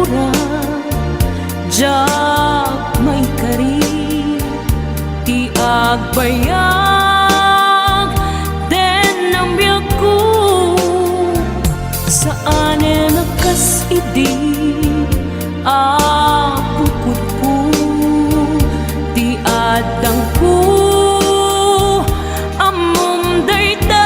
pura jak may kari ti agbayag den ang biyak ko saan nakas idi apukod ko ti adang ko amom dayta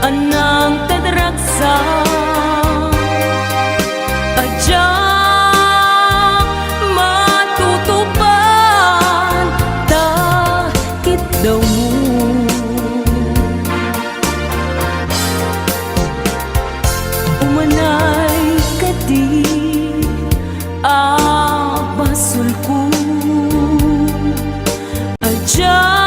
anang tadragsa adyak matutupan takit daw mo umanay kadi abasul ko adyak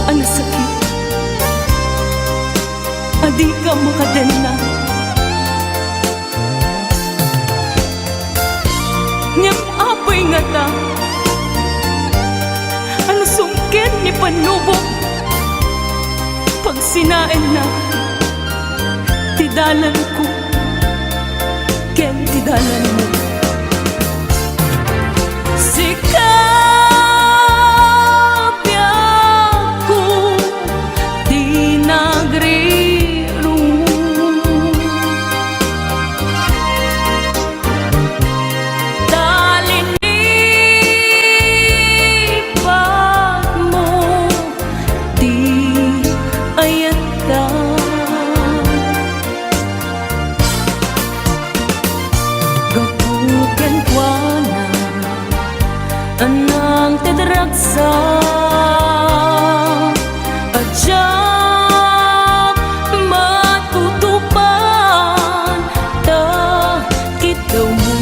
ang sakit adi ka makadena ngem apay nga ta ano sungken ni panubok pag sinain na tidalan ko ken tidalan mo sika anang tadragsa adyak matutupan takit daw mo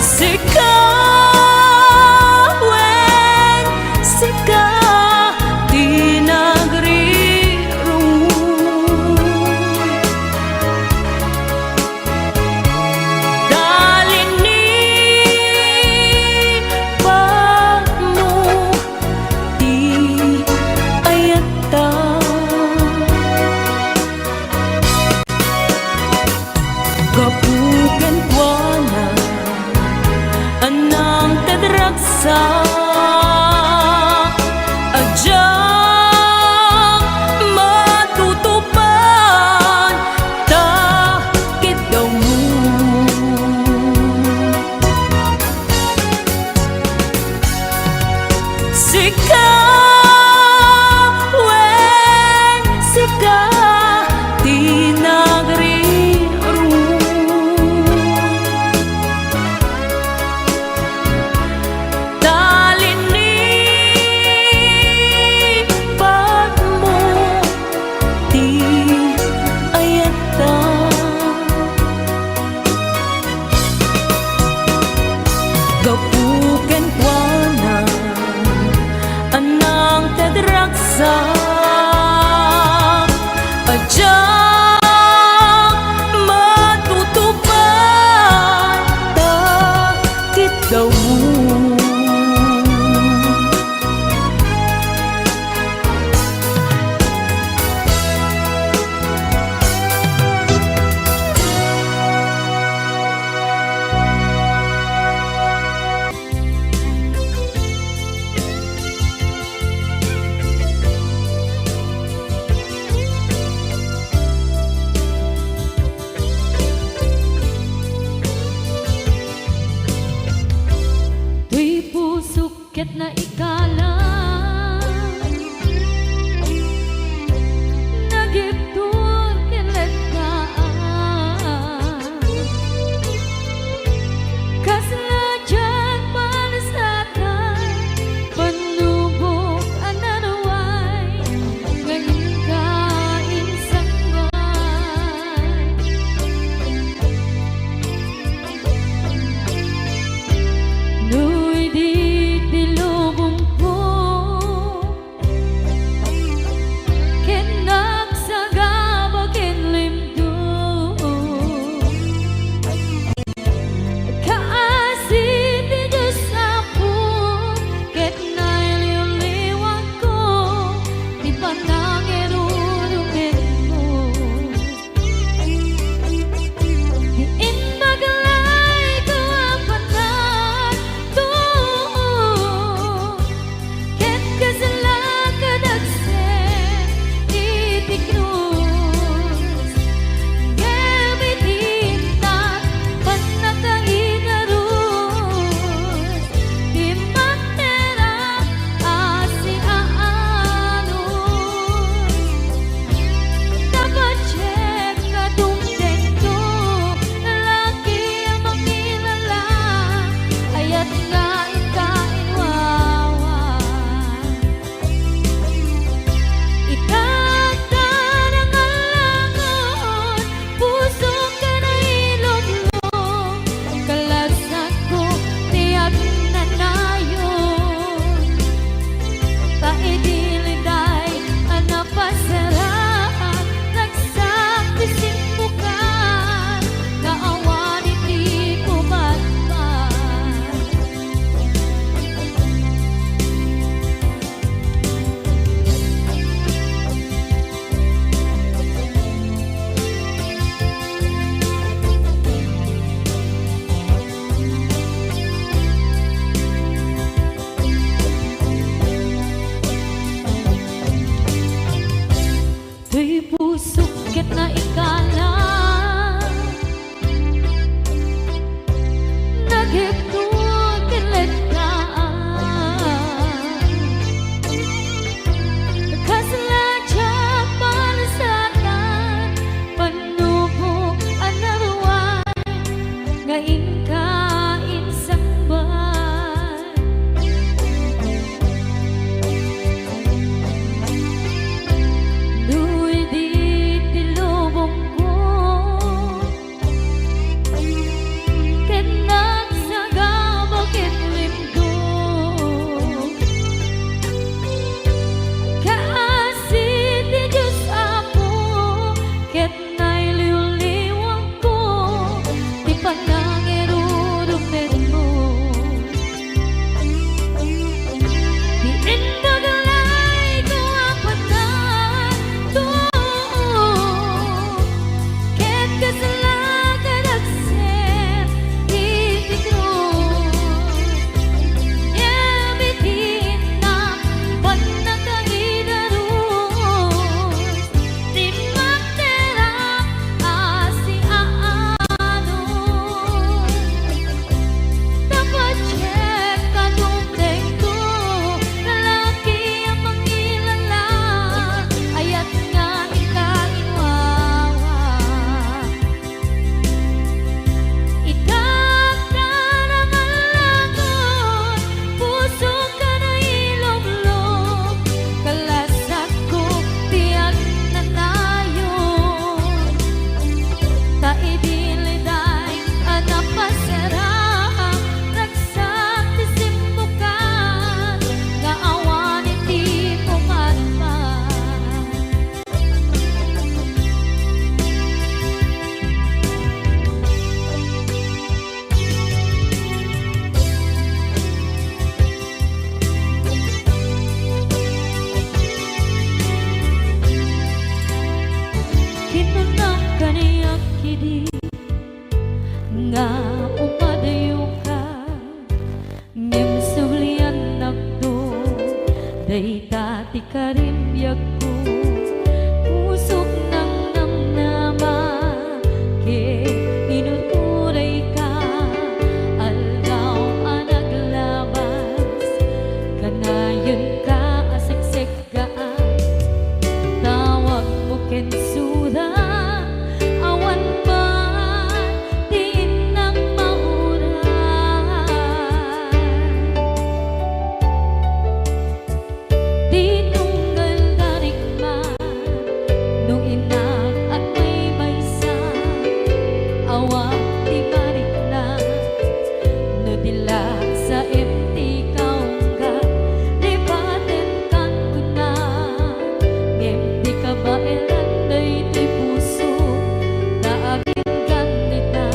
sika wen sika di nagri kapukan kuana anang tadragsa adyak matutupan takit daw mo sika wen sika di nagri kapukan kuana anang tadragsa adyak matutupan takit daw mo luluwa di marik na no dila sa empty kaungga lipaten kan kuna empty ka ba elan day di puso naabin ganita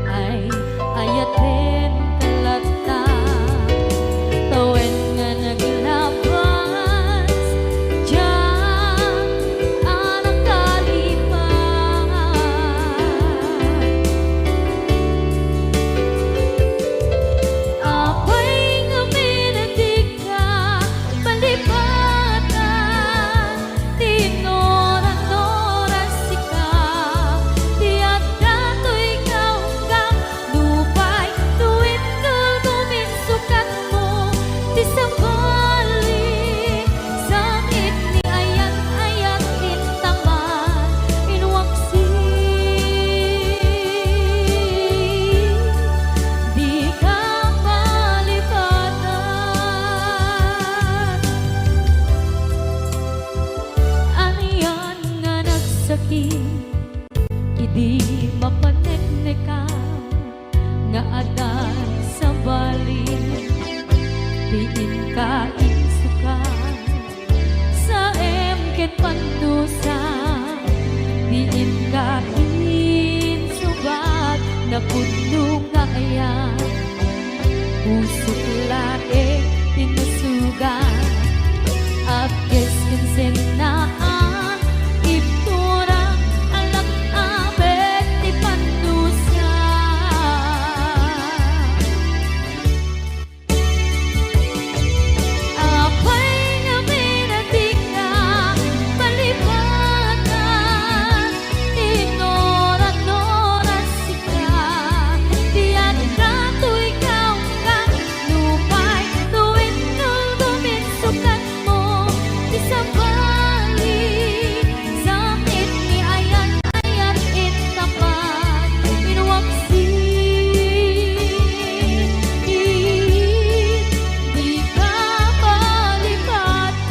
ay ayaten kalata tawen nga naglabas diyan anak kalipan apay nga minadig ka palipatan tinoran-noran sika tiyak dato'y kaunggang lupay tuwid ka guminsukat mo di sabali sakit ni ayat-ayat intaman inwaksi di ka malipatan aniyan nga nagsakit idi mapaneknekan nga adan sa bali diin ka insukan sa emken pandusa diin ka insubat na puno nga ayan pusok lae tinusugan apkes kinsenaan ipturang alak abet ti pandusa apay nga minatig ka palipatan tinoran-noran sika tiyak dato'y kaunggang lupay tuwid ka guminsukat mo di sabali sakit ni ayat-ayat intaman inwaksi di ka malipatan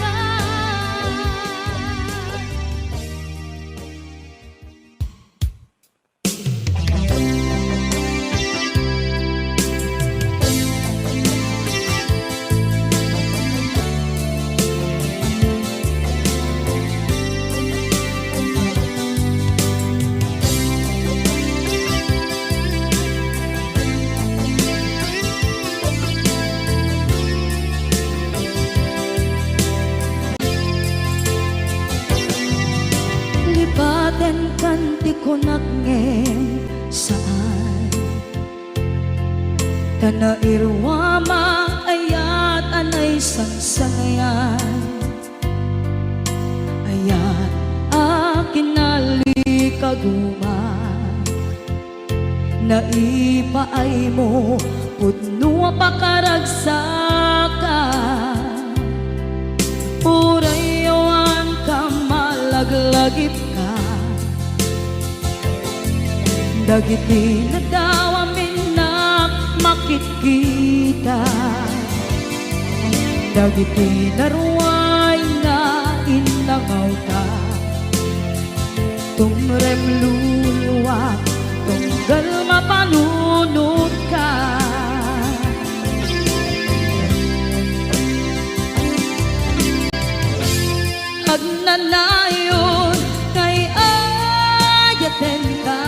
lipaten kan di ko nagngem saan kana irwama ayat anay sangsangayan ayat akin nalikaguma naipaay mo pudno pakaragsakan urayawan ka malaglagip ka dagiti na daw amin na makikita dagiti naruay na inangaw ta tumrem luluwa tunggal mapanunod ka agnanayon kay ayaten ka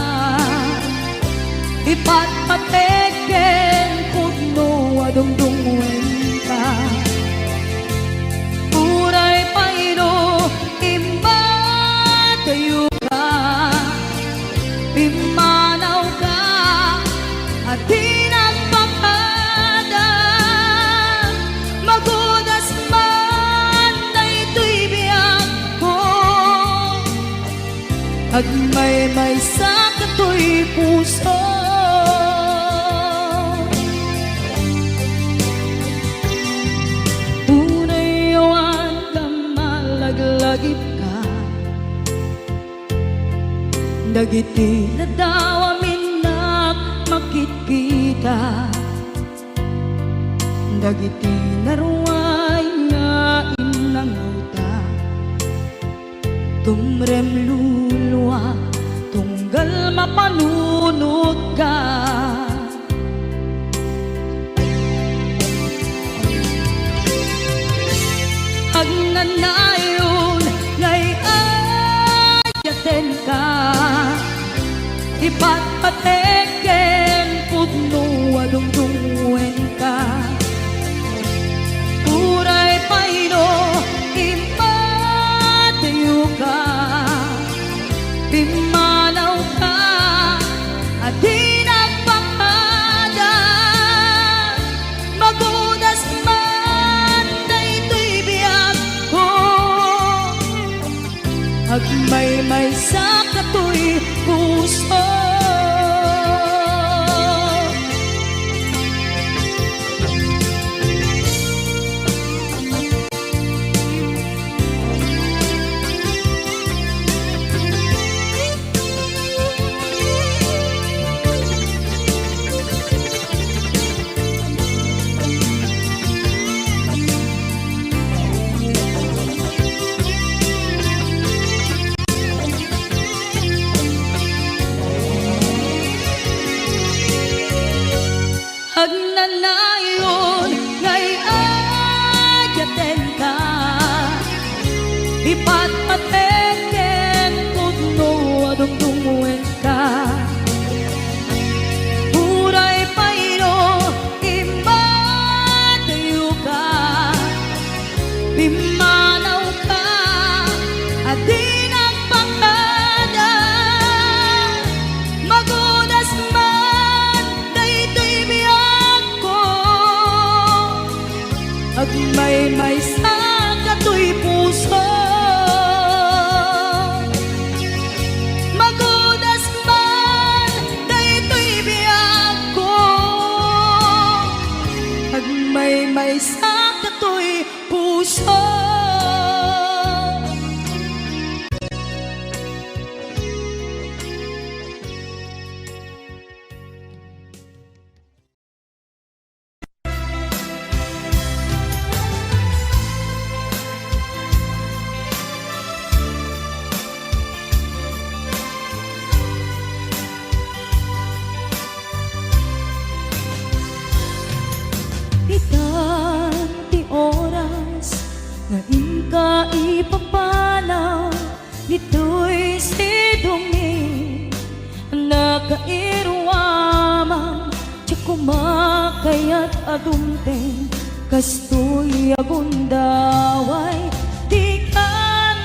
ipatpateken pudno adungdungwen ka uray paino imba kayo ka pimanaw ka at tinagpapadan magudas man na ito'y biyak ko agmay-may sa kato'y puso unayawan ka malaglagip ka dagiti na daw amin na makikita dagiti naruay nga inangauta tumrem luluwa tunggal kalma panunod ka. Ang nanayon ngay ayaten ka, ipatpateken pudno adungdungwen ka. Uray paino imatayo ka, pimanaw ka, adi nagpakada. Magudas man daytoy biyag ko, agmay-may sa katoy puso. Agnanayon ngay ayaten ka, ipatpateken pudno adungdungwen ka. Uray paino imatayo ka, pimanaw ka, adi nagpakada. Magudas man daytoy biyag ko, agmay-may sa katoy puso. Magudas man daytoy biyag ko, agmay-may sa katoy puso. Itanti oras na inka ipapanaw, nito'y sidumi nakairwamang tiyak kumakayat adumteng kastoy agundaway. Di ka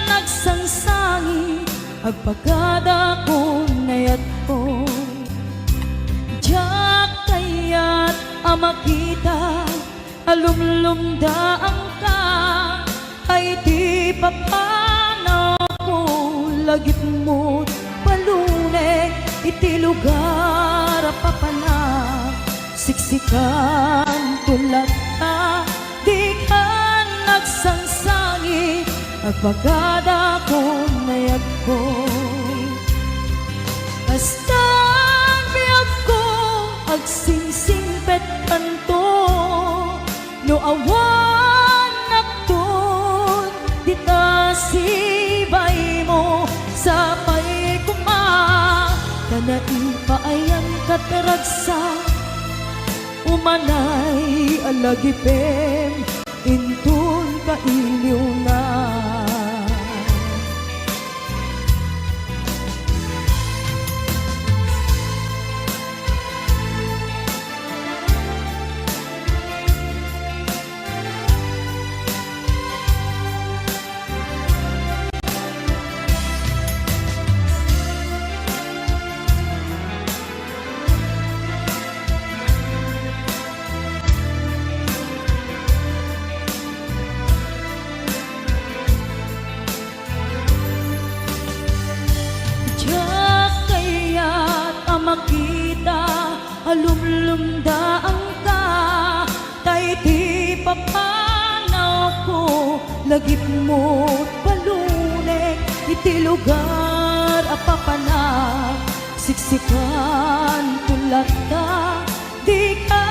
nagsangsangi agpagada ko nayat ko, diyak kayat amakita alumlumdaan ka, ay di papanaw ko lagit mo't palune. Iti lugar papanak siksikan tulad ka, di ka nagsangsangi agpagada ko nayag ko. Basta biyag ko agsingsingpet kanto, no awan nakton dita sibay mo sa pay kuma. Kanaipayan kataragsa umanay alagipem intun kailiw na. Makita alumlumdaan ka, tay di papanaw ko lagip mo't palunek. Iti lugar apapanak siksikan tulad ka, di ka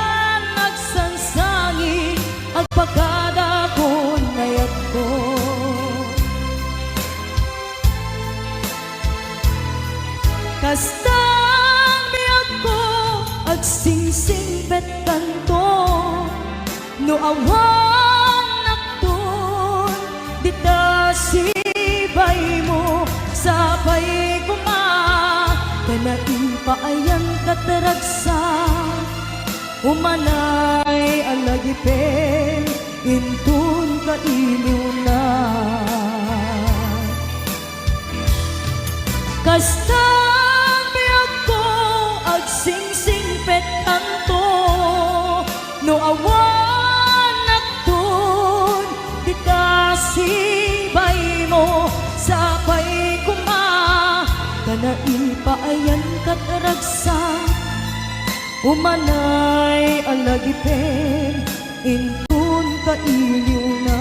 nagsansangi agpagada ko nayag ko. Kasta biyag ko agsingsing betan to, no awan nakton dita sibay mo sabay kuma kanain paayan kataragsa umanay alagipen intun kailiw na. Kasta biyag ko agsingsing petan to, no awan nakton dita sibay mo sabay kuma kanain paayan kataragsa umanay alagipen intun kailiw na.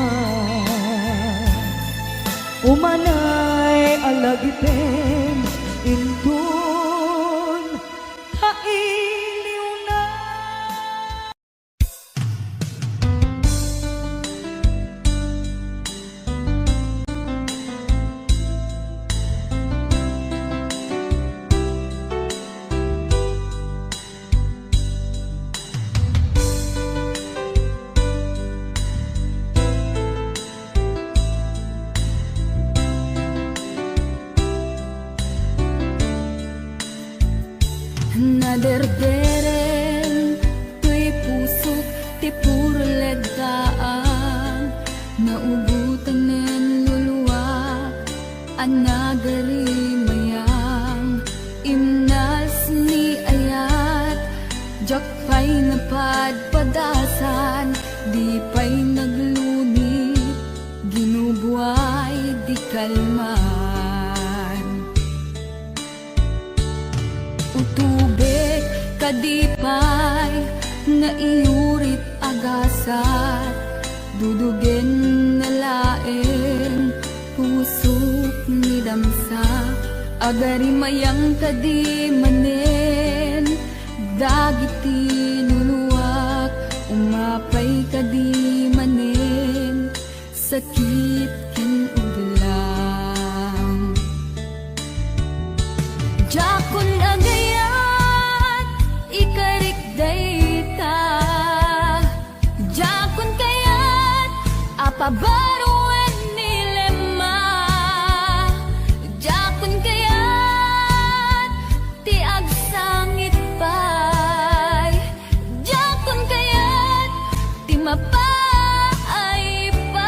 Umanay alagipen intun kailiw na. Naderderen tuy pusok ti puro ledaan, naubutan nen luluwa anagari mayang imnas ni ayat jak pa'y napadpadasan di pa'y naglunit ginubuay di kalman. Utubek kadipay na iurit agasat dudugen na laeng pusok ni damsa agari mayang kadi manen dagiti nuluwak umapay kadi manen sakit ken uglang. Jakon agayat ikarik dayta, jakon kayat apabaruan nilema, jakon kayat ti agsangit pay, jakon kayat ti mapay pay.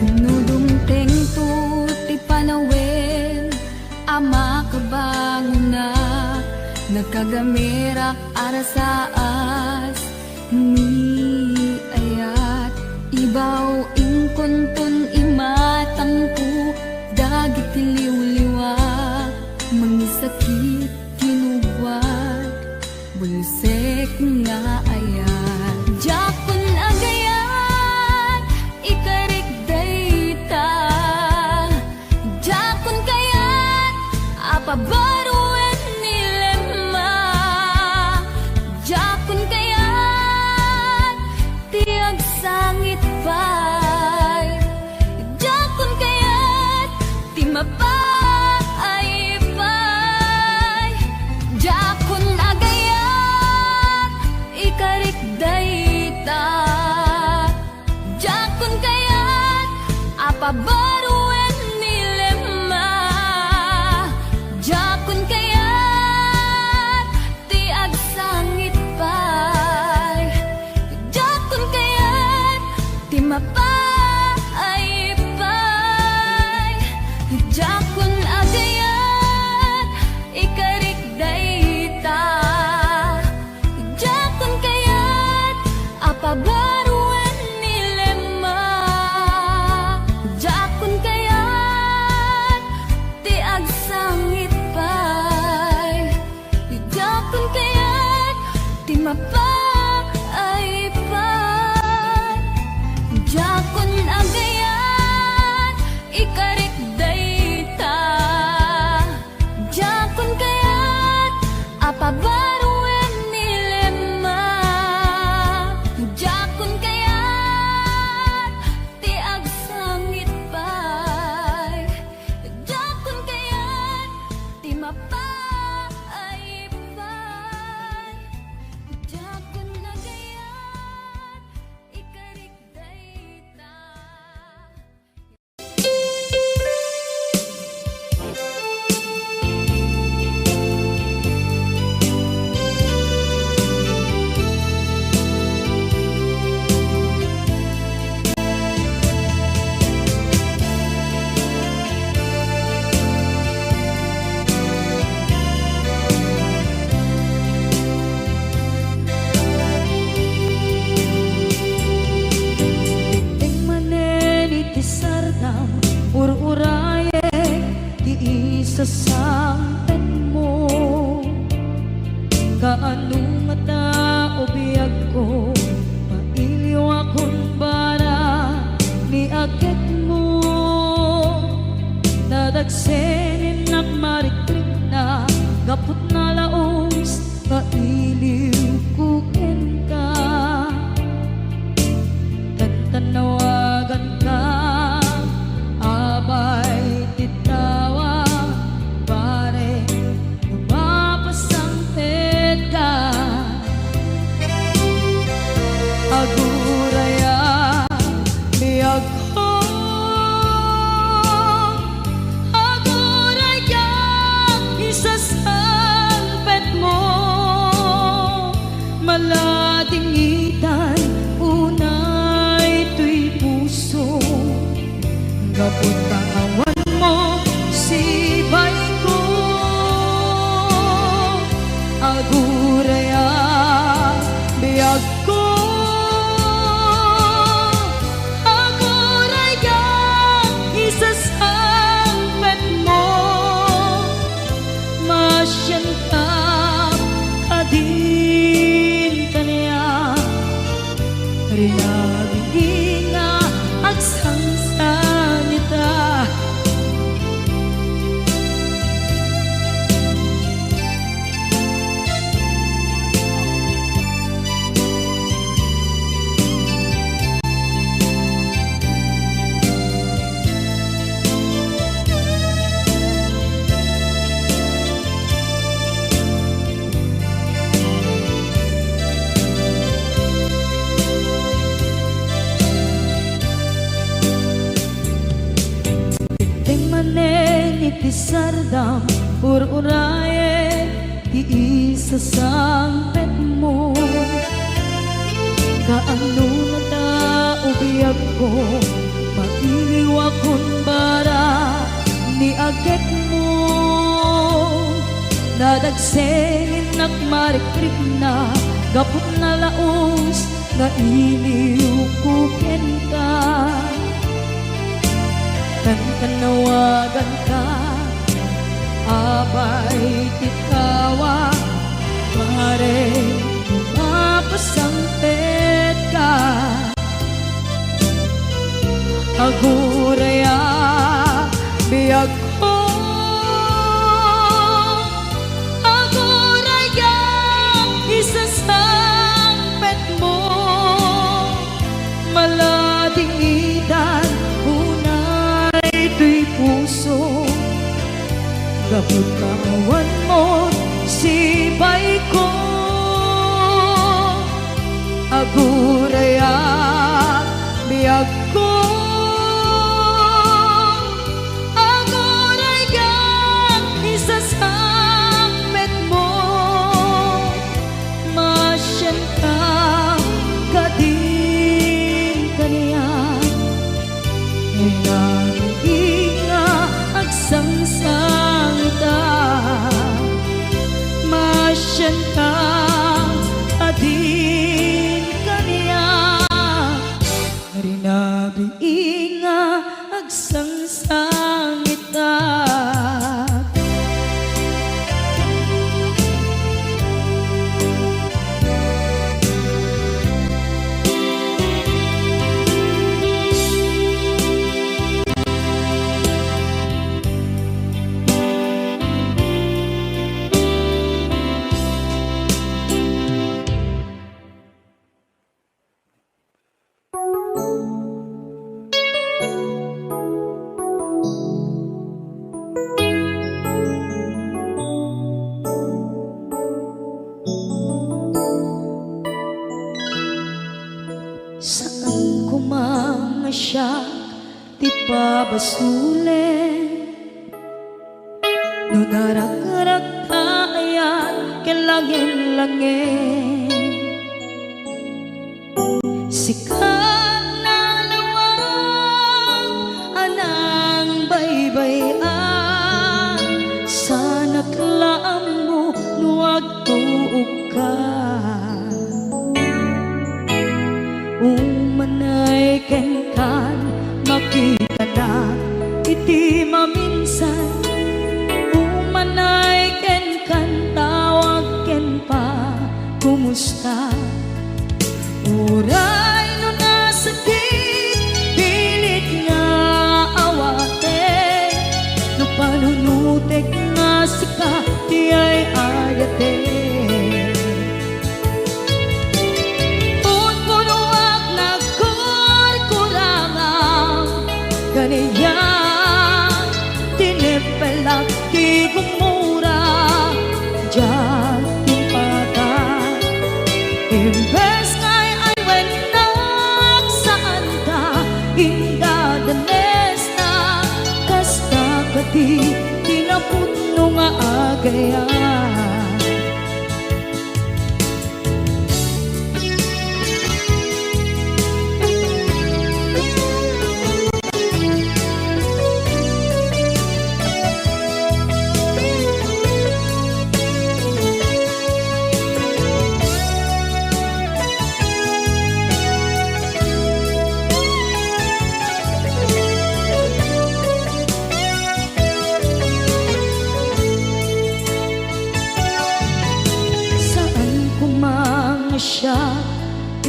Nudumteng tu ti panawen ama kabanguna nagkagamirak arasaas ni ayat ibaw ingkontun imatangku dagiti liwliwa mangisakit kinugwad bulsek nga ayat jakon agayat ikarik dayta, jakon kayat apabaruan nilema, jakon kayat ti agsangit pay, jakon kayat ti mapay pay, jakon agayat ikarik dayta, jakon kayat apabaruan nilema, jakon kayat ti agsangit pay, jakon kayat ti mapay pay, jakon agayat ikarik dayta, jakon kayat apabaruan nilema, jakon kayat ti agsangit pay, jakon kayat ti Rinabing nga agsansanita. Iti sardam ur-uraye ti isasampet mo. Kaano na ta ubiyag ko mag-iwa kun bara ni agek mo. Nadagsengin nakmarikrik na gapot na laos na iliw kuken ka. Tanawagan ka, abay tikawa, pare mapasampet ka. Aguraya, biyag ko, aguraya, isasampet mo, malading idan, ito'y puso. Gapot kawan mo sibay ko. Aguraya biyag ko. Aguraya isasampet mo. Masyan ka kadin kaniya. Sangsangita masyanta adin kaniya rinabi nga agsangsangita. Saan ko mga siya ti pabasulen no narak-arak tayan kelangin-langin sikat na lawang anang baybayan sana klaam mo nuwag tuog ka. Umanay ken kan makita na iti maminsan. Umanay ken kan tawag ken pa kumusta. Uray no nasakit pilit nga awate no panunutek nga sika di ay ayate. Kaniya tinipelak di gumura diyan timpata imbes ngay ay wenak saan ka indadanes na kasta kati tinapuno nga agayan.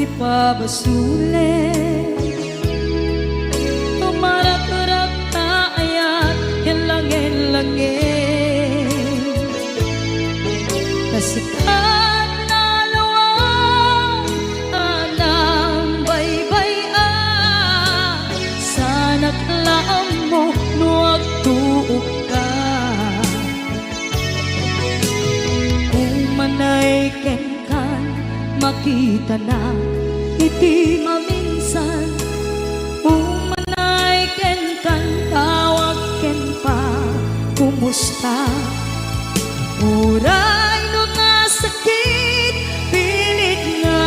ipabasulit. Tumarak-rak na ayat hilangin-langin. Kasikat na lawang anang baybay-an. Sana't laam mo nuwag tuog ka. Kung manay kenkan makita na iti maminsan. Kung manay kenkan tawag ken pa kumusta. Uray no nga sakit pilit nga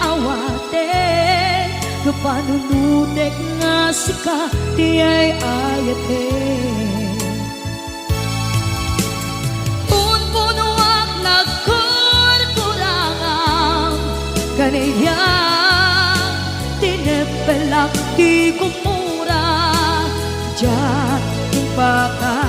awaten. No panunutek nga sika ti ay ayaten. Punpunuak nagkurkurangang kaniyang tinepelak di kumura. Diyan baka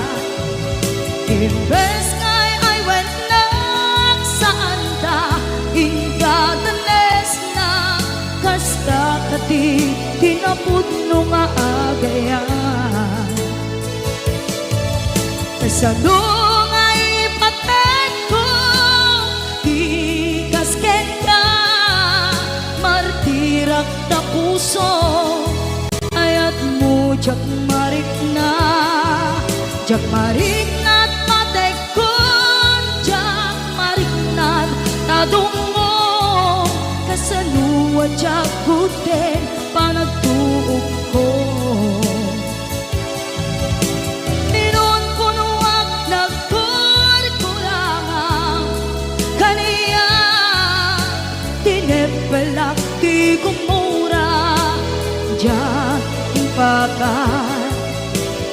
imbes ngay ay wenak saan ta ingadanes na kasta kati tinapudno nga agayan. Kasano nga ipaten ko di kasken ka martirak na puso ayat mo jak marik na. Jak mariknat matekon, jak mariknat tadungo. Kasaluwa jak guden panagtuog ko. Minun punuak nagkurkurangang kaniya. Tinepelak di kumura, jak impakan.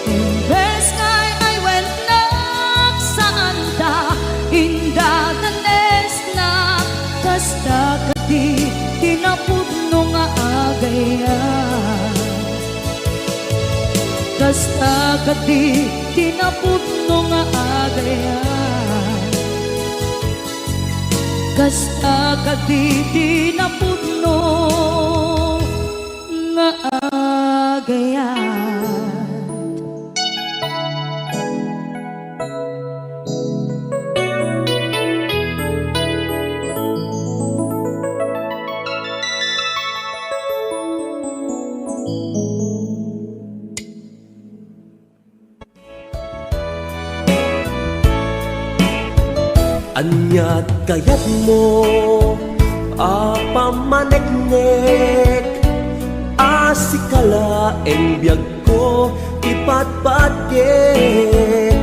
Imbes ngay ay wenak saan ta indadanes na kasta kati tinapudno nga agayan. Kasta kati tinapudno nga agayan. Kasta kati tinapudno nga agayan. Anyat kayat mo apamanek-nek asikala enbyag ko ipatpatek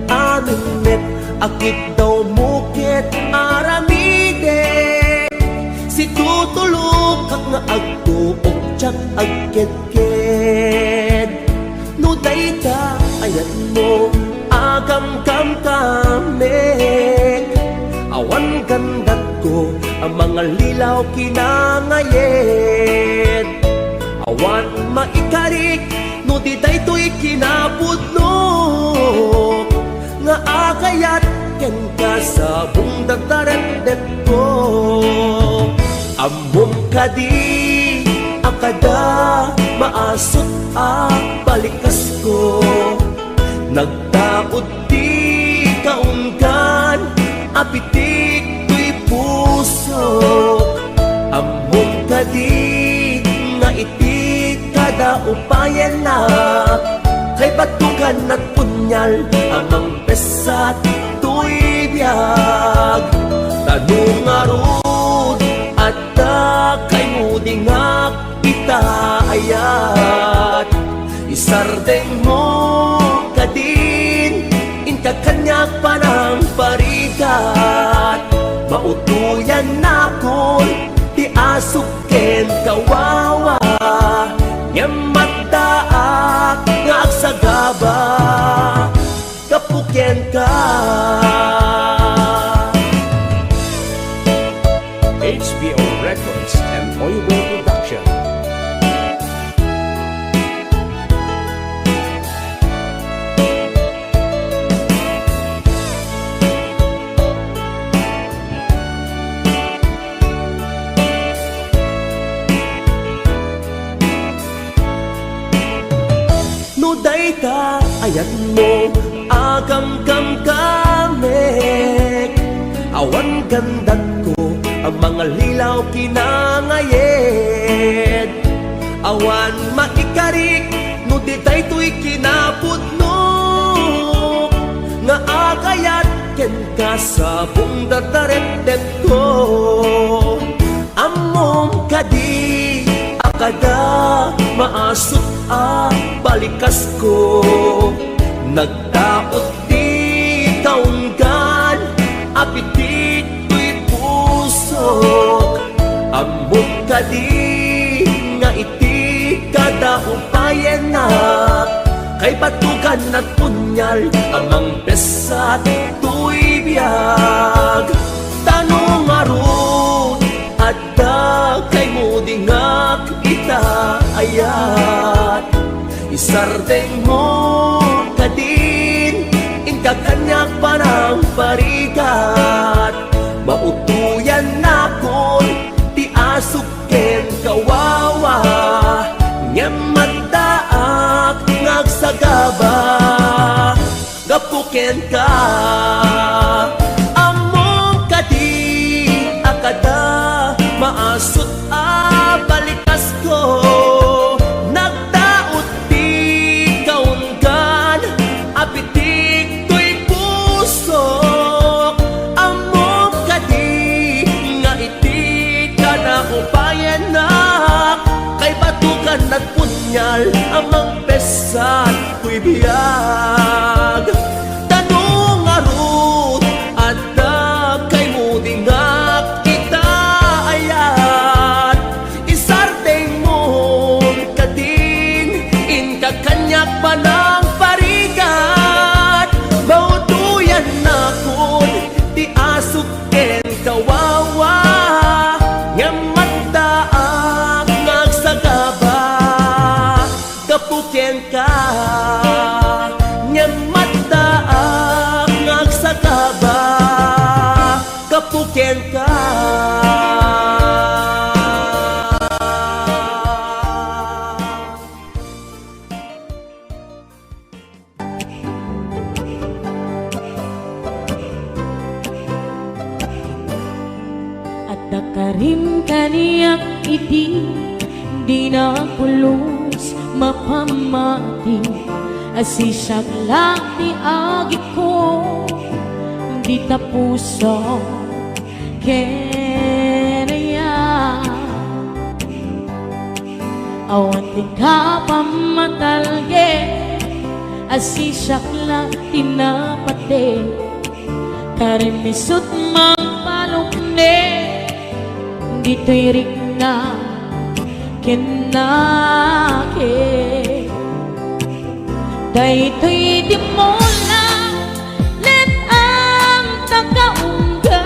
aminet akit daw mukit aramide si tutulog kak nga agtuog tsak agket-ket no dayta ayat mo agam-gam kamek awan gandat ko ang mga lilaw kinangayet awan maikarik no di daytoy kinapudno nga akayat ken ka sa bungdagdaret ko amom kadi akada maasot a balikas ko nagtaod di kaunggan apitik tuy puso among kadi nga iti kada upayan na kay batugan at punyal amang pesat tuy biyag tanong arud at kay mudingak itaayat isardeng mo kadin inkakanyak panang parigat mautuyan na kon ti asuken kawawa yamatdaak nga agsagaba kapukyan ka HBO Records and Oiway Production. dayta ayat mo agam kam kamek awan gandag ko ang mga lilaw kinangayed awan maikarik no di daytoy kinapudno nga agayat ken ka sa bungdadarettet ko amom kadi akada maasot balikas ko nagdaot di taunggan apitik to'y pusok amok kadi nga iti kada upayan na kay batugan at punyal amang pesat to'y biyag tanong aron at kay mo dingak ita ayat isardeng mo kadin ingka kanyak parang parigat mautuyan na kon ti asuken kawawa nyamadaak ngagsagaba gapuken ka among kadi akada maasot balikas ko nagdaot di kaunggan apitik to'y pusok amok kadi nga iti kada upayan na kay batukan at punyal amang pesat to'y biyag tanong arut at kay mo dingak ita ayat isardeng mo kadin inka kanyak pa ng parigat mautuyan na kun ti asuken kawawa nyamadaak ngagsagaba kapuken ka nyamadaak ngagsagaba kapuken ka Karim kaniyak iti di na pulos mapamati asisyak lang ti agi ko di tapuso kenaya awan ti kapamatalge asisyak lang tinapate karimisut mang palukne dito'y rik na kinake dayto'y di mo lang let ang takaungga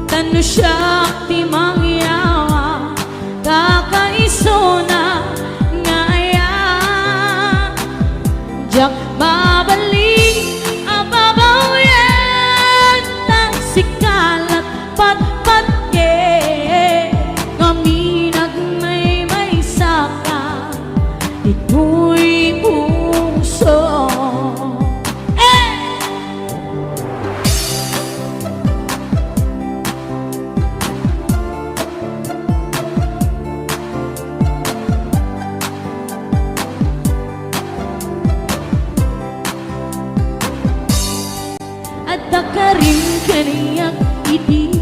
tano siya ti mangyawa kakaiso na ngaya jak babalik ababaw yan ng sikalat pat-pat kami nagmay saka ito'y puso at dakarin kaniyak iti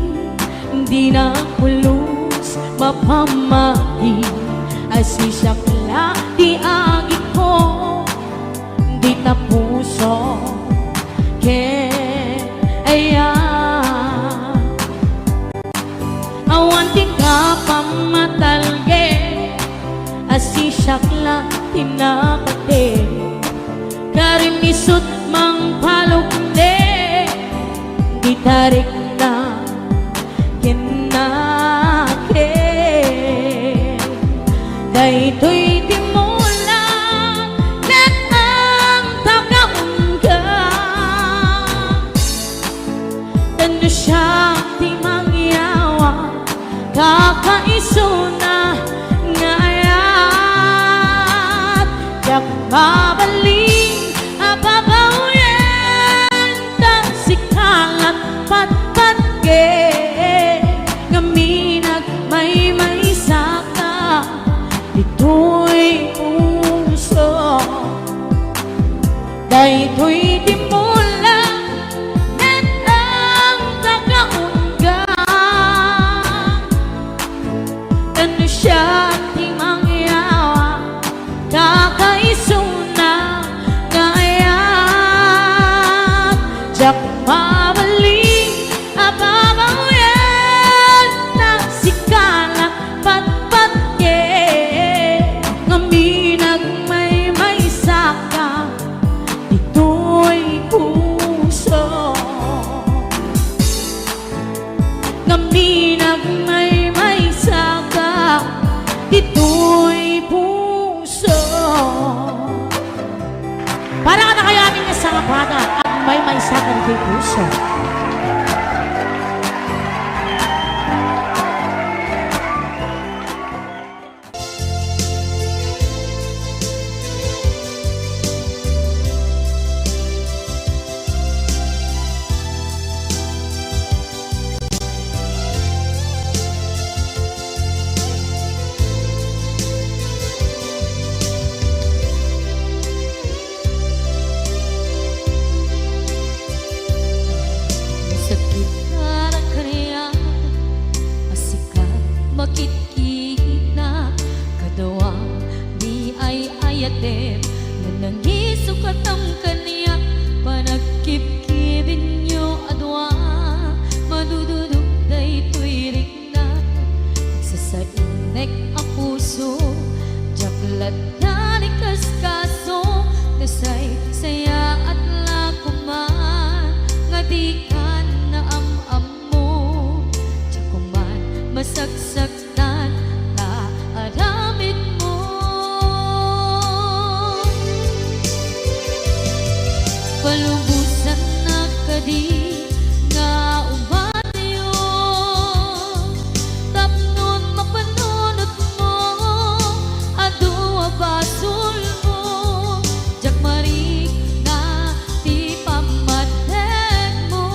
di na pulos mapamati asisyak la di agi ko di tapuso kaya awan ting kapamatalge asisyak la tinapate karimisut mang palukde gitarik na kinake dayto'y di mo lang let ang takaungga tano siya ti mangyawa kakaiso na ngaya mabaling ababawen ta sikalat patpatke ngaminag may saka dito'y puso daytoy di mula net ang tagaungga ano siya di mangyawa kakaisuna ngayak jak mabaling ababawen na sikalat patpatye ngaminag may saka dito'y puso ngaminag may saka dito'y puso. Para ka na kayo aming nasangapana at may saka dito'y puso. Sakit na kaniya Asikat makikita Kadawa di ay ayatem Nanangisukat ang kaniya Panagkip-kibin nyo adwa Madududog dayto'y rikna Nagsasainek ang puso Jaklat na ni kaskaso Nasay saya at lakuman Ngadikan na am-amo Tsakuman masagsaktan na aramid mo Palubusan na kadi nga umayo Tapnon mapanunot mo Adua basul mo Jak marik na di pamatek mo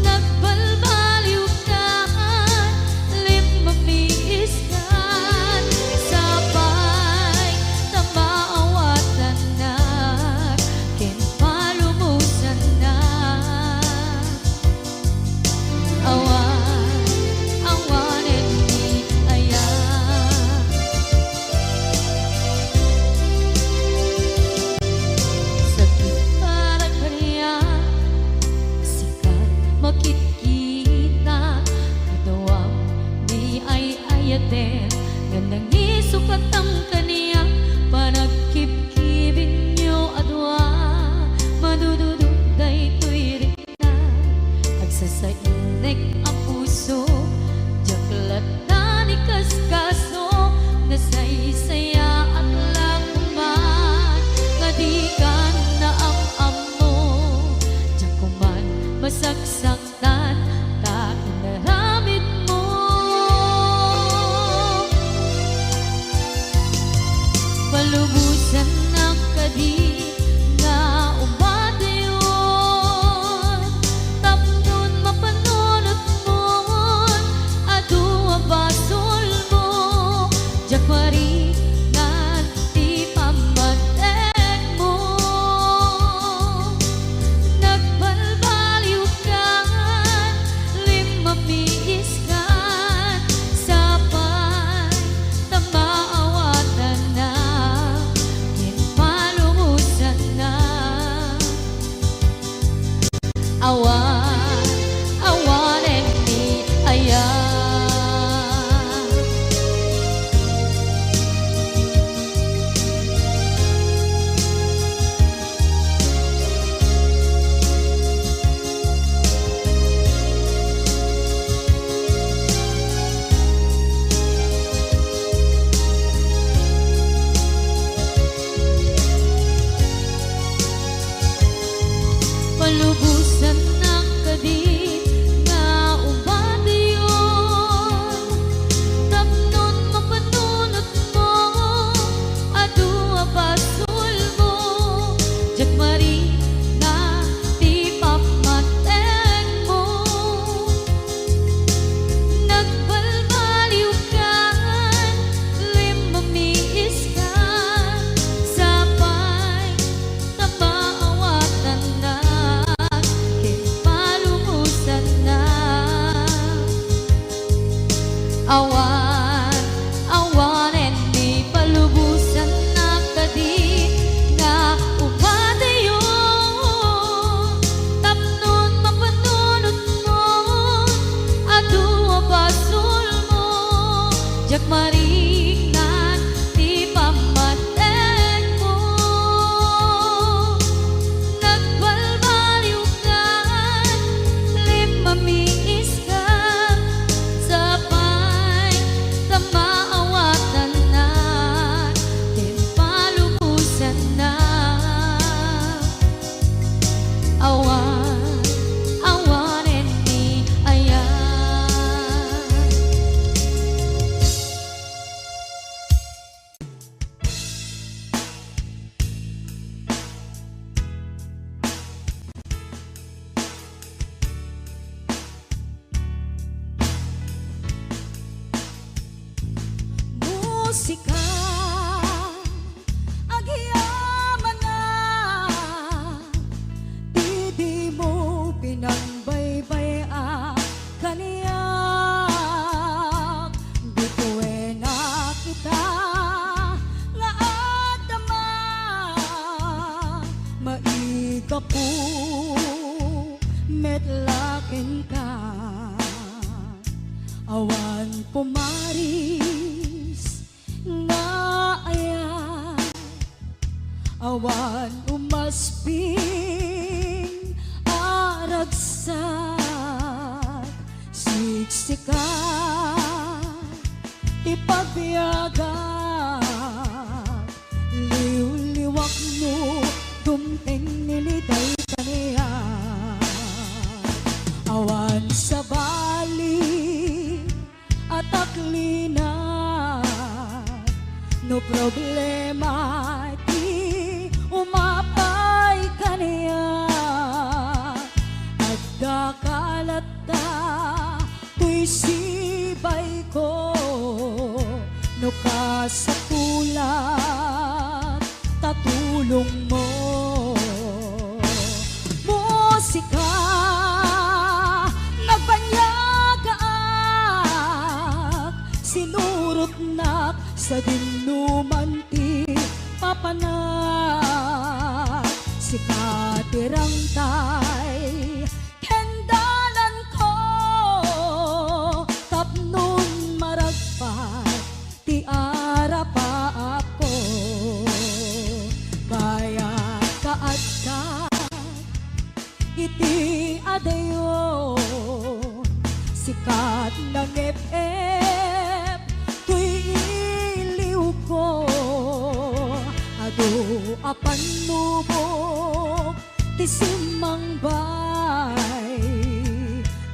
Nagbalbaliw ka musika agyaman na di mo pinagbaybay kaniyak bituin na kita nga adama maiga po metlaken ka awan pumaris nga ayan awan umasping aragsak siksika ipagbiyaga liw-liwak mo dumteng niliday kaniya awan sa bali at aklina no problema di umapay kaniya at dakalata tuy sibay ko no kasapulat tatulong mo musika nagbanyaga sinurot na sa dinumanti papanak sikatirang tay kendalan ko tapnon maragpat ti ara pa ako bayat kaat ka iti adayo sikat ng FF tuy iliw ko ado apan lubog ti simang bay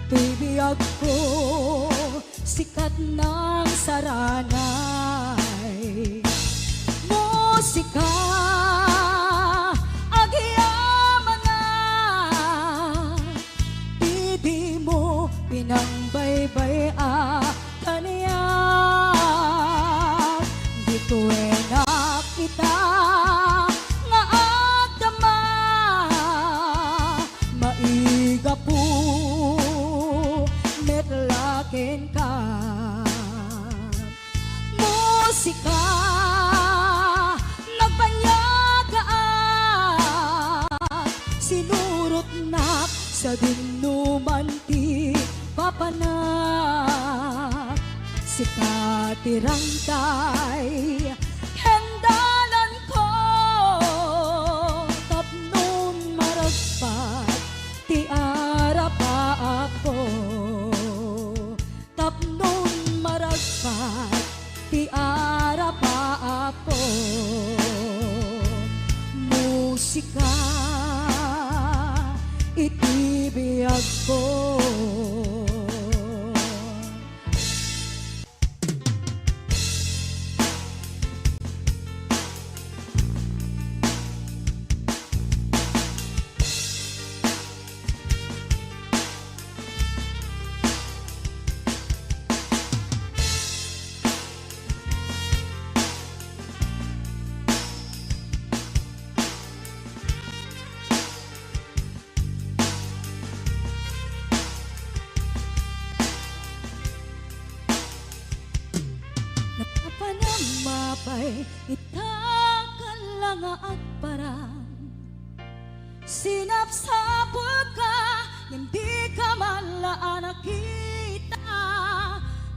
tuy biyag ko sikat ng saranay musika agyaman na di mo pinangbaybay kaniya bituin na kita nga agdama maiga po metlaken ka musika nagbanyaga sinurot na sa dinumanti papanak sikatirang tay hendalan ko tapnon maragpat ti ara pa ako tapnon maragpat ti ara pa ako musika itibiyag ko mapay itakan lang agparang sinapsapod ka hindi ka malaan nakita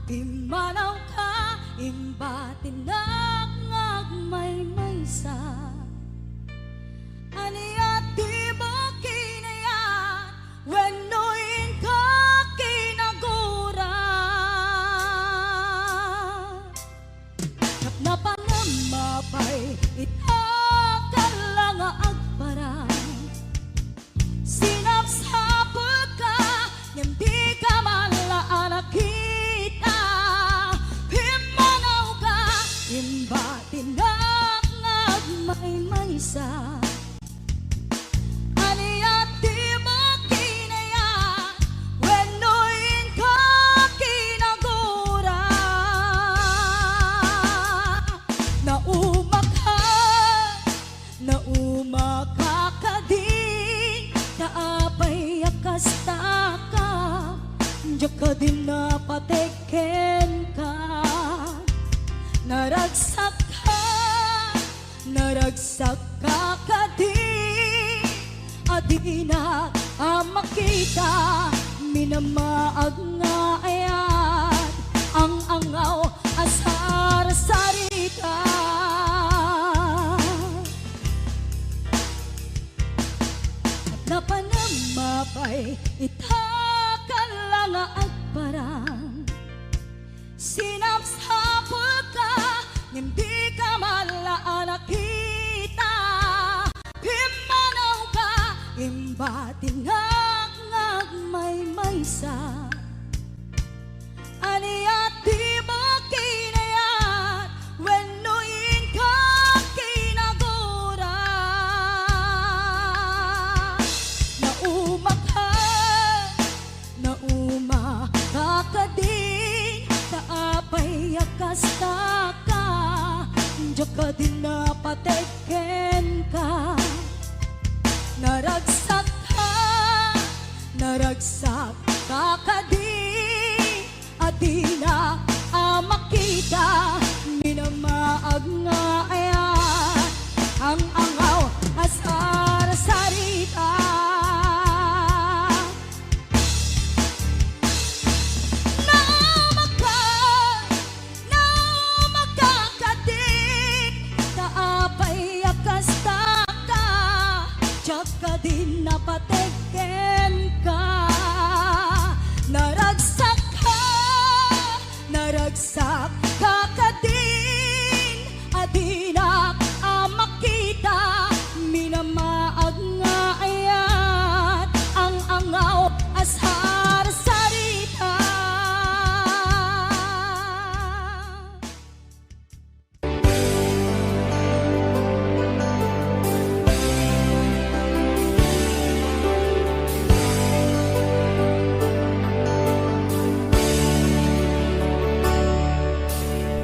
timanaw ka imbatin ngagmay maysa aniya di mo kinayat wenoin ka kinagura napanamapay itakan lang agparang sinapsapod ka hindi ka malaan nakita pimanaw ka imbatin ngagmay Diyo ka din napatikin ka, naragsak ka kadin, adi na makita, minamaag nga ayan, ang angaw asar sarita. At napanamapay itakan lang agparang, sinapsapul ka, hindi ka malaan nakita, pimanaw ka, imbatinag may maysa, aniyat di ba kinayat, wenuin ka kinagura, nauma ka din, taapay akasta ka, diyo ka din napatikin ka, naragsak ka kadin, adi na makita, minamaag nga ayan, ang angaw asar sarita. Naumag ka kadin, taapay akasta ka, diyo ka din napatikin ka, naragsak ka kadin, adi na makita, minamaag nga ayan, ang angaw asar sarita.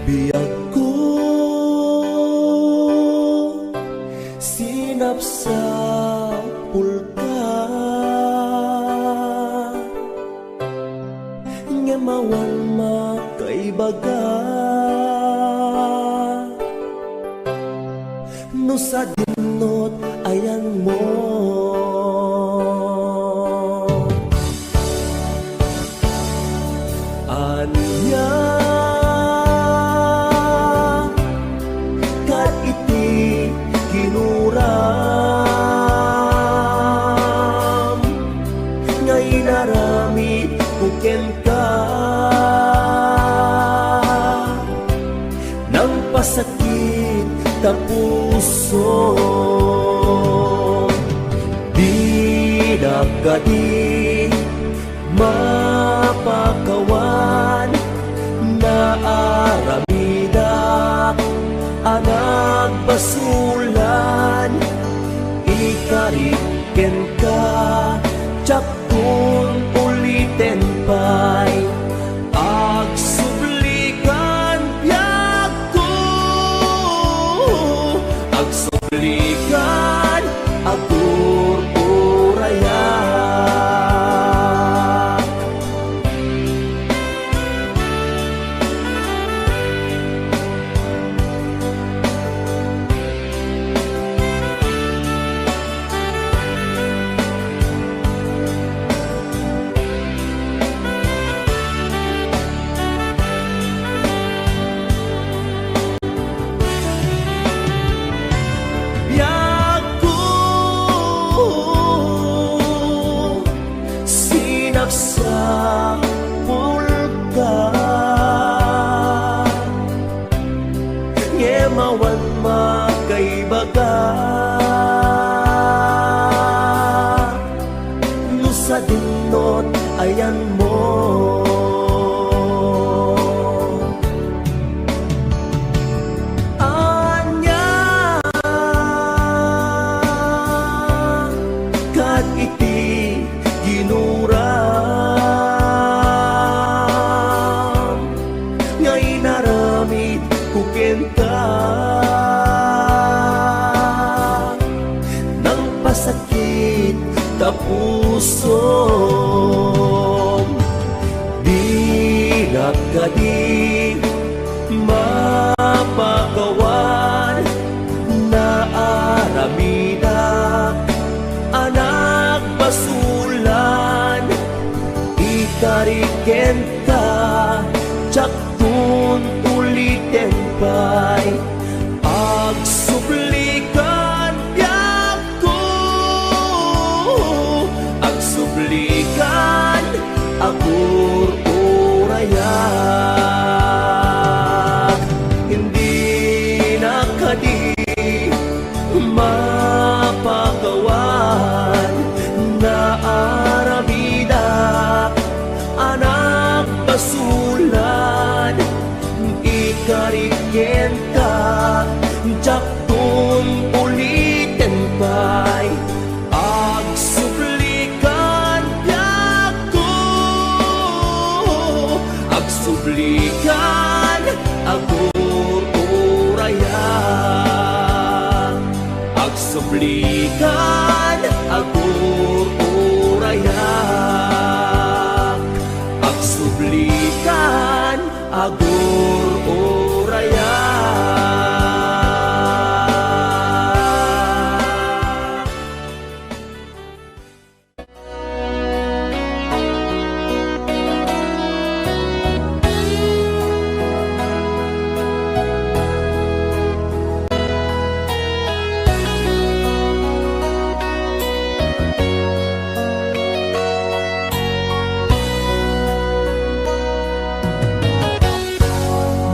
Biyag ko sinapsapul ka, ngemawan makaibaga, no sa dinot ayan mo. Anya kinuram, ngay naramit kuken ka, nang pasakit ta puso, di nagkadi mapakawan, naaramidak anag basulan, ikariken ka, tiyakun ulitin pa'y agsublikan biyag ko, agsublikan agururayan. Sinapsapul ka, ngemawan makaibaga, no sa dinot ayan mo. Anya kat iti ginuram, ngay naramit kuken ka, nang pasakit ta puso, nakadi mapagawan na aramida anak basulan ikariken ka tsaktun ulitin pa'y agsublikan biyak ko agsublikan agur urayak hindi nakadi mapagawan na aramida anak basulan ikariken ka tsaktun ulitin pa'y agsublikan biyak ko agsublikan agur urayak agsublikan agur urayak agsublikan agur urayak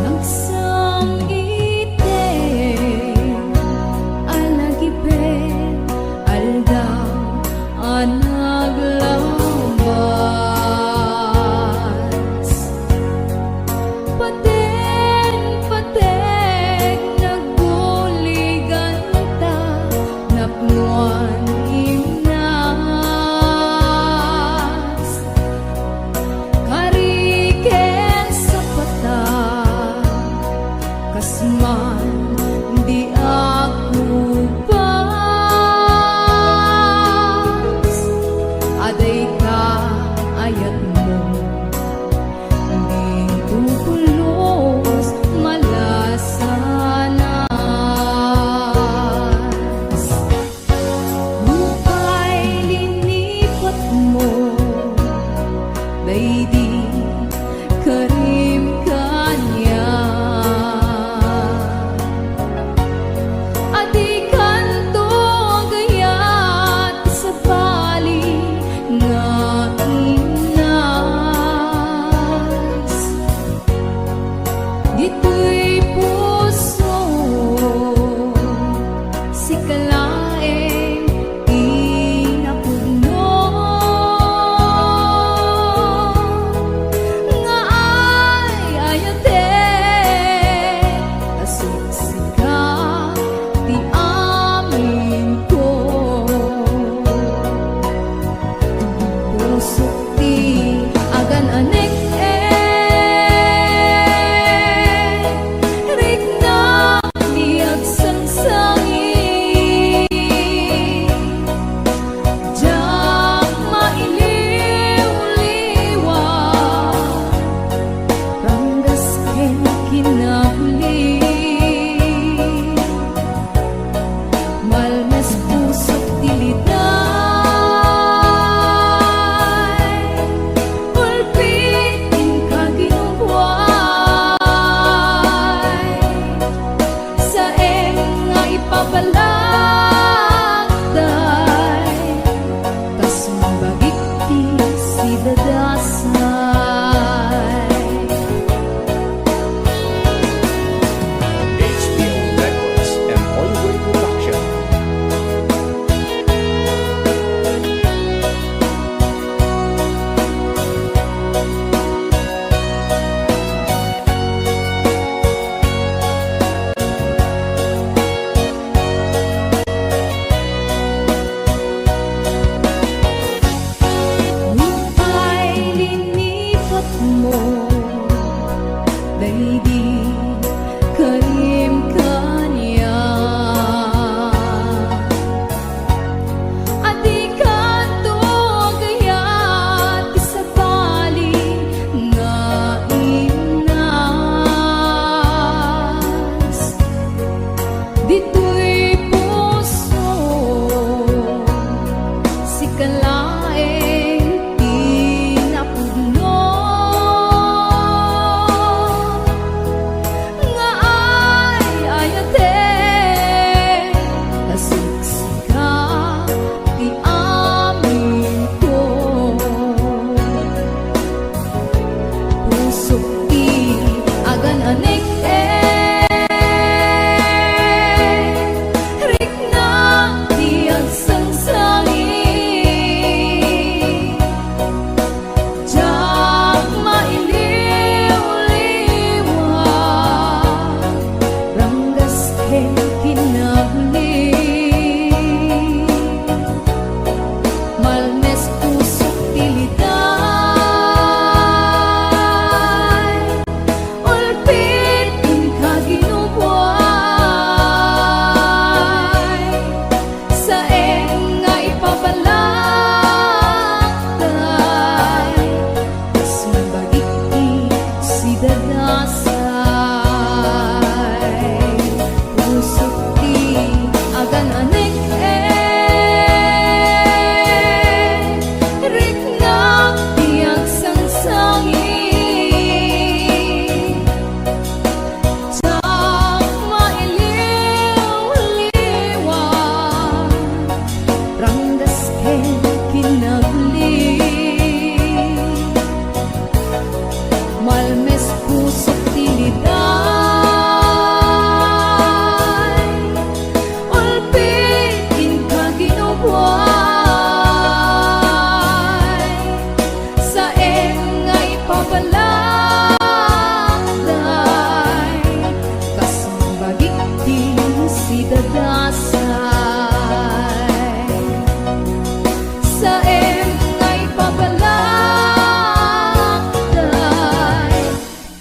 Nagsang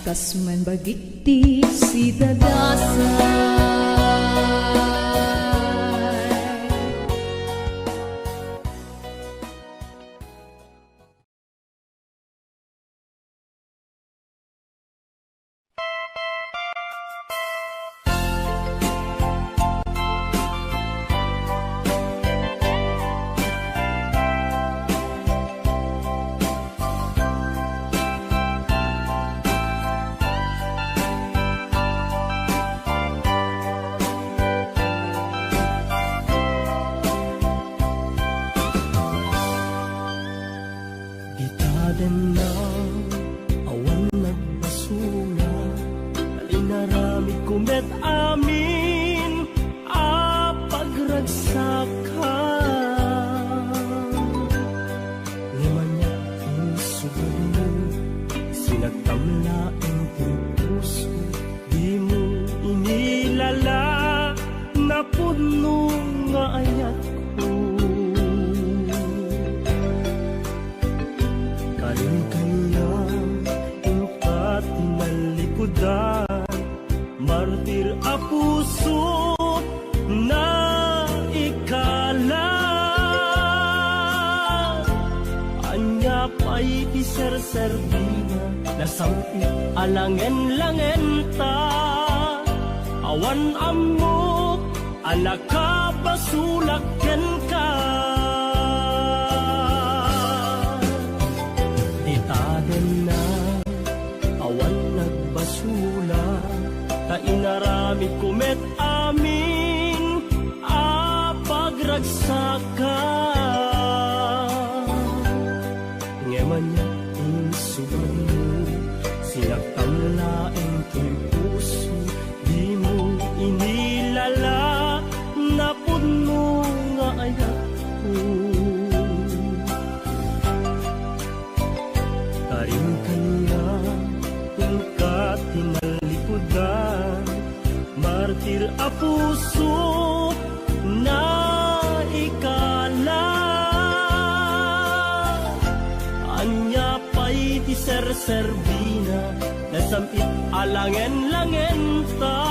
kasman bagiti si dadasay. Martir a puso na ikala, anya pa'y di ser-servina, nasampi alangen-langen ta, awan amok, anak ka basulaken ka. Di taden na, awan nagbasula, ta inaramid kumet amin a pagragsaka. Ngeman niya insuban mo, sinagtamlaeng to'y puso, di mo inilala, napod mo nga ayak ko. Tarim kanya, tungkat tinalikudan, martir a puso na ikala, anya pa'y di ser-servina, nasampit alangen-langen ta,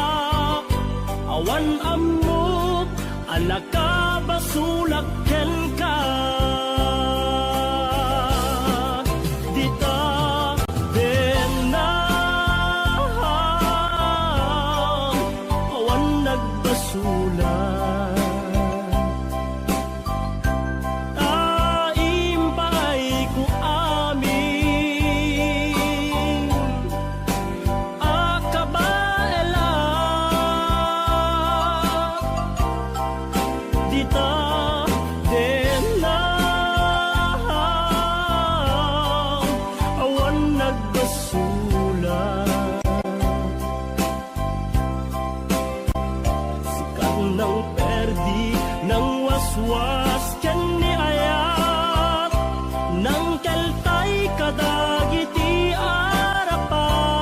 awan amok, anak ka basulaken ka. Dita bena, awan nagbasulan, taimpay ko amin akabaela. Dita dena, awan nagbasulan, sikat ng perdi ng waswas ken ni ayat, ng keltay kadagiti arapaan.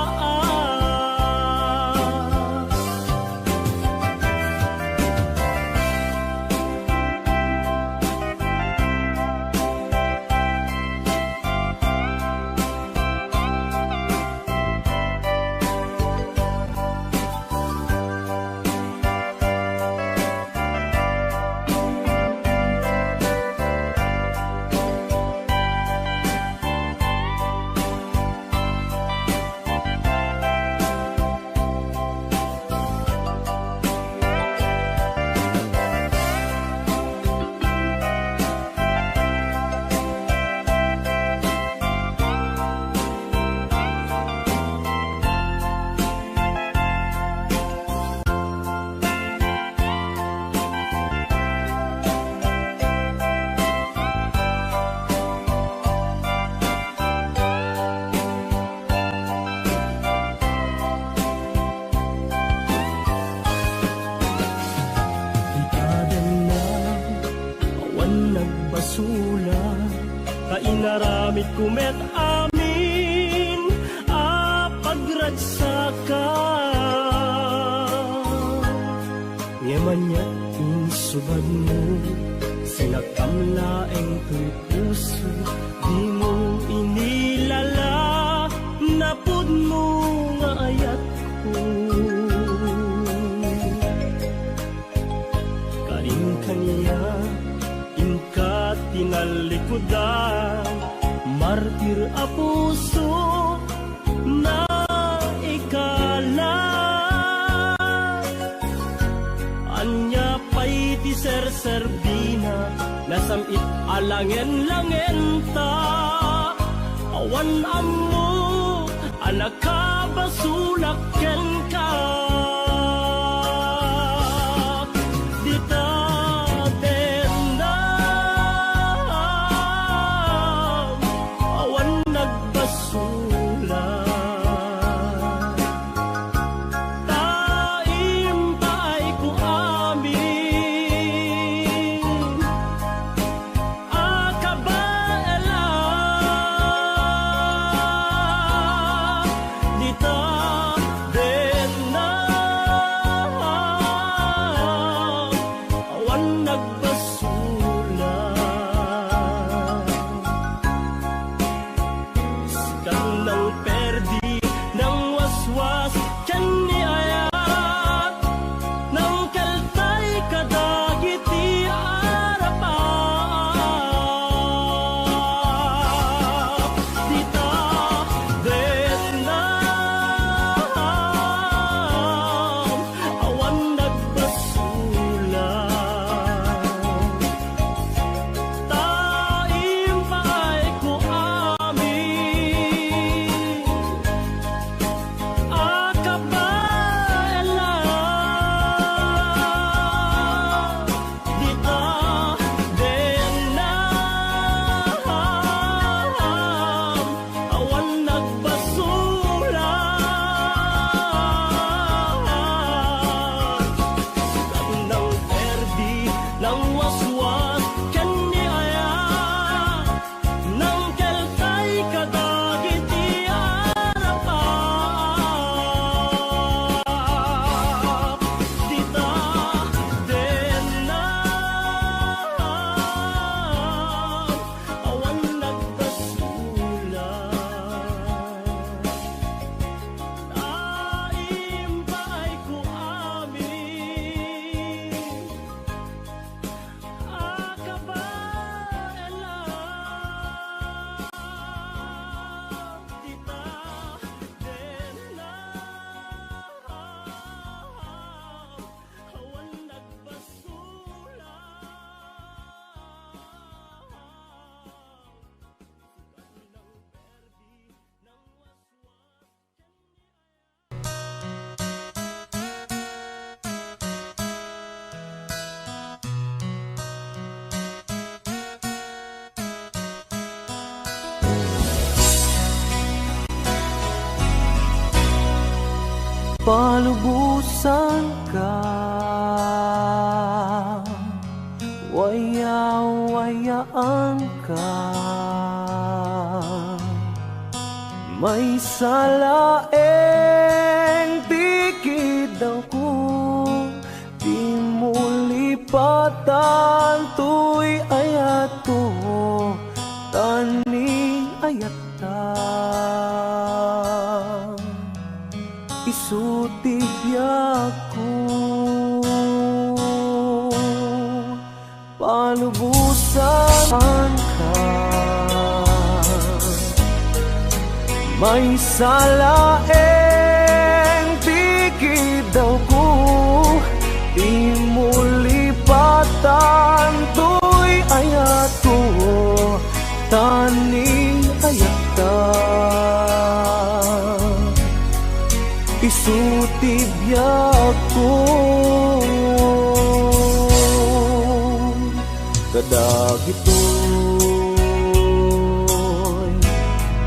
Nagbasula, kainaramid kumet amin a pagragsaka. Ngeman niya insubad mo, sinagkamlaeng to'y puso, di mo inilala, napod mo kudan, martir a puso na ikala. Anya pa'y ti ser-serbina, nasamit alangen-langen ta. Awan amo, anak ka basulaken ka. Dita tendam, awan nagbasula. Taim pa'y ku amin, akabaela. Dita awan nagbasula. Sikat ng perdi ng waswas tiyan ni ayat, ng kaltay kadagiti arapat. Dita awan nagbasula. Taim pa'y ku amin, akabaela. Dita awan nagbasula. Ng perdi ng waswas tiyan ni ayat, ng keltay kadagiti arapat. Dita awan nagbasula. Taim pa'y ku amin, akabaela. Dita awan nagbasula. Palubusan ka, waya-wayaan ka. May salaeng tikid ako, di mo lipatan tuy ayat ko, tani ayat ta. Isutibyak ko, palubusan ka. May salaeng tikid ako, di mo lipatan tuy ayat ko, tani ayat ta. Isutibyak ko, kadagitoy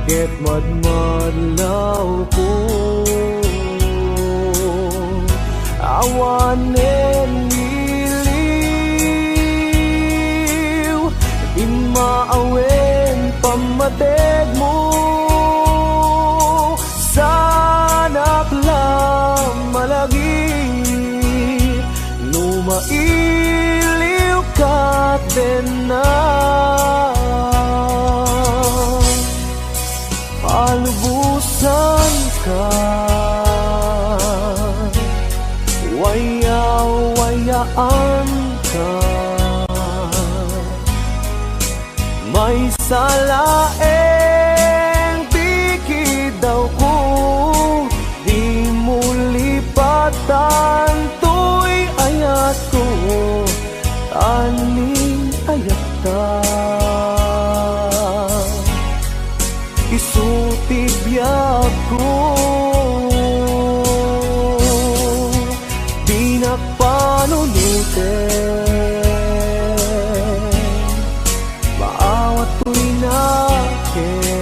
ket madmadlaw ko. Awanen iliw, di maawen pamateg mo. Sanak lang malagi, numailiw ka din na. Palubusan ka, waya-wayaan ka. May salaeng tikid daw ko, di mo lipatan to'y ayat ko, aning ayat ta. Isutib biyag ko, di nagpanunuten, maawat ko'y nakin,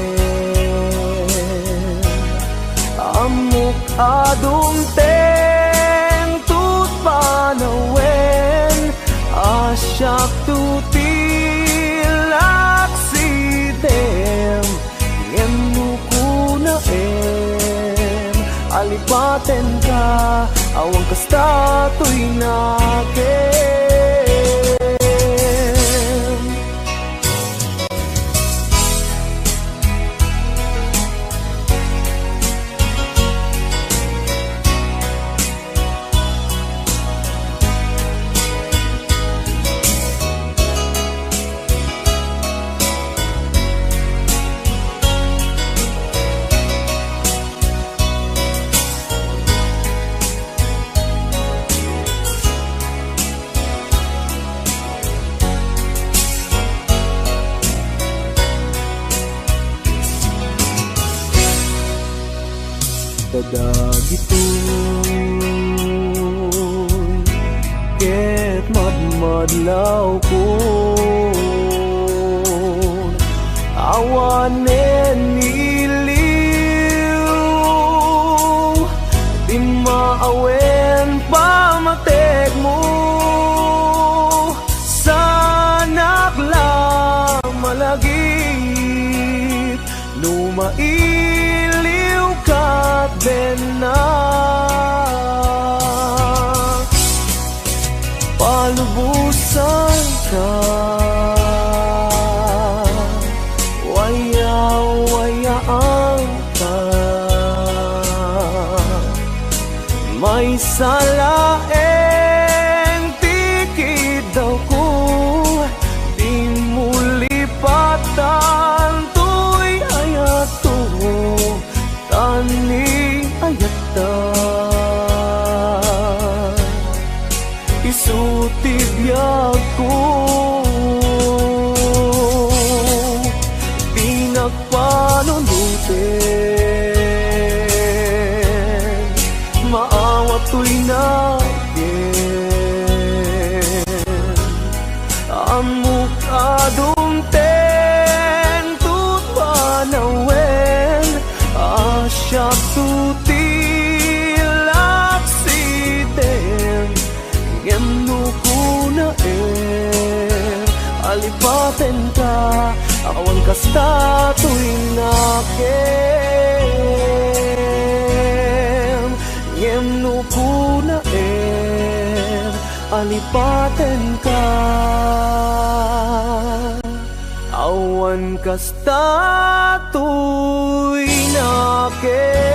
amok adumten tut panawen, asyak tutilak sidem, ngem na alipaten ka, awang kasta to'y nakin. Kadagitoy ket madmadlaw ko, awanen iliw, di maawen pamateg mo, sanak lang malagip, lumailiw ka na palubusan ka, waya-wayaan ka, may salaeng tikid daw ko, di mo lipatan to'y ayat ko, tani ayatan, isutib biyag ko, di nagpanunuten, maawat to'y nakin, amok adumten tut panawen, asyak tutilak sidem, ngem na alipaten ka, awan kasta to'y nakin, ngem na alipaten ka, awan kasta to'y nakin.